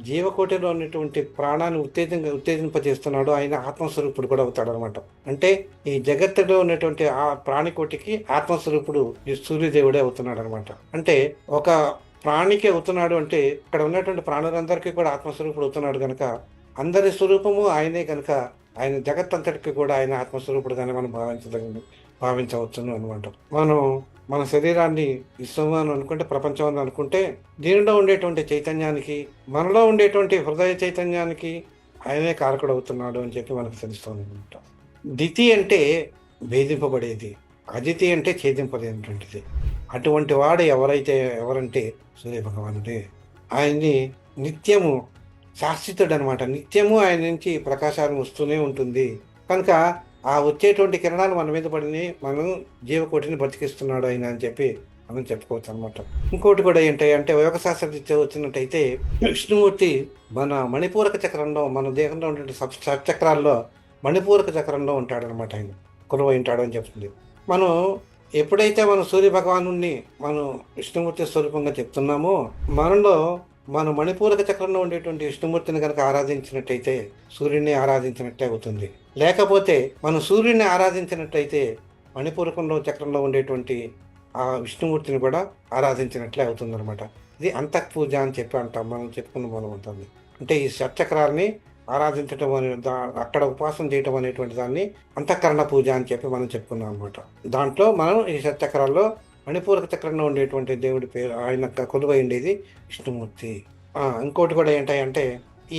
జీవకోటిలో ఉన్నటువంటి ప్రాణాన్ని ఉత్తేజింపజేస్తున్నాడో ఆయన ఆత్మస్వరూపుడు కూడా అవుతాడు అనమాట. అంటే ఈ జగత్తులో ఉన్నటువంటి ఆ ప్రాణికోటికి ఆత్మస్వరూపుడు ఈ సూర్యదేవుడే అవుతున్నాడు అనమాట. అంటే ఒక ప్రాణికి అవుతున్నాడు అంటే ఇక్కడ ఉన్నటువంటి ప్రాణులందరికీ కూడా ఆత్మస్వరూపుడు అవుతున్నాడు కనుక అందరి స్వరూపము ఆయనే కనుక ఆయన జగత్తంతటికి కూడా ఆయన ఆత్మస్వరూపుడుగానే మనం భావించవచ్చును అనమాట. మనం మన శరీరాన్ని విశ్వం అని అనుకుంటే, ప్రపంచం అని అనుకుంటే, దీనిలో ఉండేటువంటి చైతన్యానికి, మనలో ఉండేటువంటి హృదయ చైతన్యానికి ఆయనే కారకుడు అవుతున్నాడు అని చెప్పి మనకు తెలుస్తుంది అనమాట. దితి అంటే భేదింపబడేది, అదితి అంటే ఛేదింపలేనటువంటిది. అటువంటి వాడు ఎవరంటే సూర్య భగవానుడే. ఆయన్ని నిత్యము శాశ్వతుడు అనమాట. నిత్యము ఆయన నుంచి ప్రకాశాన్ని వస్తూనే ఉంటుంది కనుక ఆ వచ్చేటువంటి కిరణాలు మన మీద పడిని మనం జీవకోటిని బతికిస్తున్నాడు ఆయన అని చెప్పి మనం చెప్పుకోవచ్చు అనమాట. ఇంకోటి కూడా ఏంటంటే యోగ శాస్త్రరీత్యా వచ్చినట్టయితే విష్ణుమూర్తి మన మణిపూరక చక్రంలో, మన దేహంలో ఉండే చక్రాల్లో మణిపూరక చక్రంలో ఉంటాడనమాట. ఆయన కొలువై ఉంటాడు అని చెప్తుంది. మనం ఎప్పుడైతే మనం సూర్య భగవాను మనం విష్ణుమూర్తి స్వరూపంగా చెప్తున్నామో, మనలో మన మణిపూరక చక్రంలో ఉండేటువంటి విష్ణుమూర్తిని కనుక ఆరాధించినట్టయితే సూర్యుడిని ఆరాధించినట్టే అవుతుంది. లేకపోతే మనం సూర్యుడిని ఆరాధించినట్టయితే మణిపూరకంలో చక్రంలో ఉండేటువంటి ఆ విష్ణుమూర్తిని కూడా ఆరాధించినట్లే అవుతుంది అనమాట. ఇది అంతఃపూజ అని చెప్పి అంటాం, మనం చెప్పుకున్న మూలం ఉంటుంది. అంటే ఈ షట్చక్రాల్ని ఆరాధించడం అనే అక్కడ ఉపాసన చేయటం అనేటువంటి దాన్ని అంతఃకరణ పూజ అని చెప్పి మనం చెప్పుకున్నాం అనమాట. దాంట్లో మనం ఈ షట్చక్రాల్లో మణిపూరక చక్రంలో ఉండేటువంటి దేవుడి పేరు, ఆయన కొలువై ఉండేది విష్ణుమూర్తి. ఇంకోటి కూడా ఏంటంటే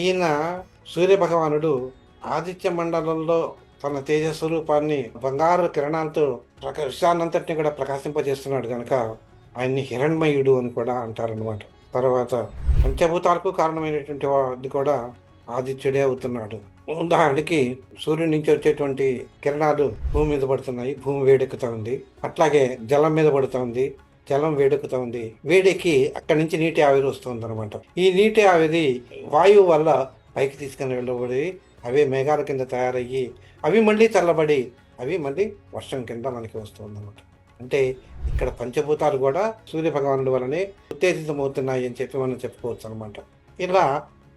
ఈయన సూర్య భగవానుడు ఆదిత్య మండలంలో తన తేజస్వరూపాన్ని బంగారు కిరణాలతో విశ్వాన్నంతటిని కూడా ప్రకాశింపజేస్తున్నాడు కనుక ఆయన్ని హిరణ్మయుడు అని కూడా అంటారనమాట. తర్వాత పంచభూతాలకు కారణమైనటువంటి వాడి కూడా ఆదిత్యుడే అవుతున్నాడు. ఉదాహరణకి సూర్యుడి నుంచి వచ్చేటువంటి కిరణాలు భూమి మీద పడుతున్నాయి, భూమి వేడెక్కుతా ఉంది. అట్లాగే జలం మీద పడుతుంది, జలం వేడెక్కుతా ఉంది. వేడెక్కి అక్కడి నుంచి నీటి ఆవిరి వస్తుంది అనమాట. ఈ నీటి ఆవిరి వాయువు వల్ల పైకి తీసుకుని వెళ్ళబడి అవే మేఘాల కింద తయారయ్యి అవి మళ్ళీ చల్లబడి అవి మళ్ళీ వర్షం కింద మనకి వస్తుంది అనమాట. అంటే ఇక్కడ పంచభూతాలు కూడా సూర్య భగవానుడి వల్లనే ఉత్తేజితమవుతున్నాయి అని చెప్పి మనం చెప్పుకోవచ్చు అనమాట. ఇలా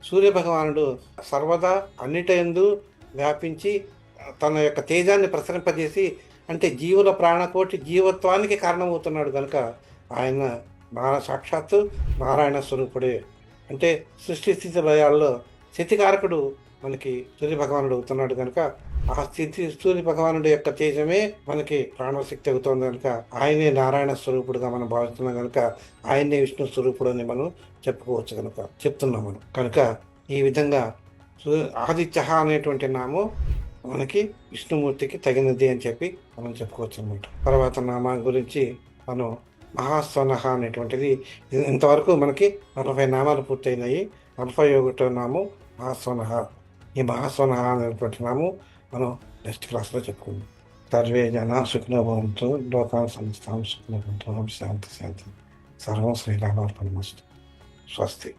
సూర్య భగవానుడు సర్వదా అన్నిటయందు వ్యాపించి తన యొక్క తేజాన్ని ప్రసరింపజేసి, అంటే జీవుల ప్రాణకోటి జీవత్వానికి కారణమవుతున్నాడు కనుక ఆయన సాక్షాత్తు నారాయణ స్వరూపుడే. అంటే సృష్టి స్థితి లయాల్లో స్థితికారకుడు మనకి సూర్య భగవానుడు అవుతున్నాడు కనుక ఆ స్థితి సూర్య భగవానుడి యొక్క తేజమే మనకి ప్రాణశక్తి అవుతుంది కనుక ఆయనే నారాయణ స్వరూపుడుగా మనం భావిస్తున్నాం కనుక ఆయనే విష్ణు స్వరూపుడు అని మనం చెప్పుకోవచ్చు కనుక చెప్తున్నాం మనం. కనుక ఈ విధంగా ఆదిత్య అనేటువంటి నామం మనకి విష్ణుమూర్తికి తగినది అని చెప్పి మనం చెప్పుకోవచ్చు అనమాట. తర్వాత నామా గురించి మనం మహాస్వనహ అనేటువంటిది ఇంతవరకు మనకి 40 నామాలు పూర్తయినాయి. 41వ నామం మహాస్వనహ. ఈ మహాస్వనహ అనేటువంటి నామం మనం నెక్స్ట్ క్లాస్లో చెప్పుకుందాం. సర్వే జనా సుఖినో భవంతు, లోకాన్ సమస్తాం సుఖినో భవంతు. శాంతి శాంతి. సర్వం శ్రీరామార్పణమస్తు. స్వస్తి.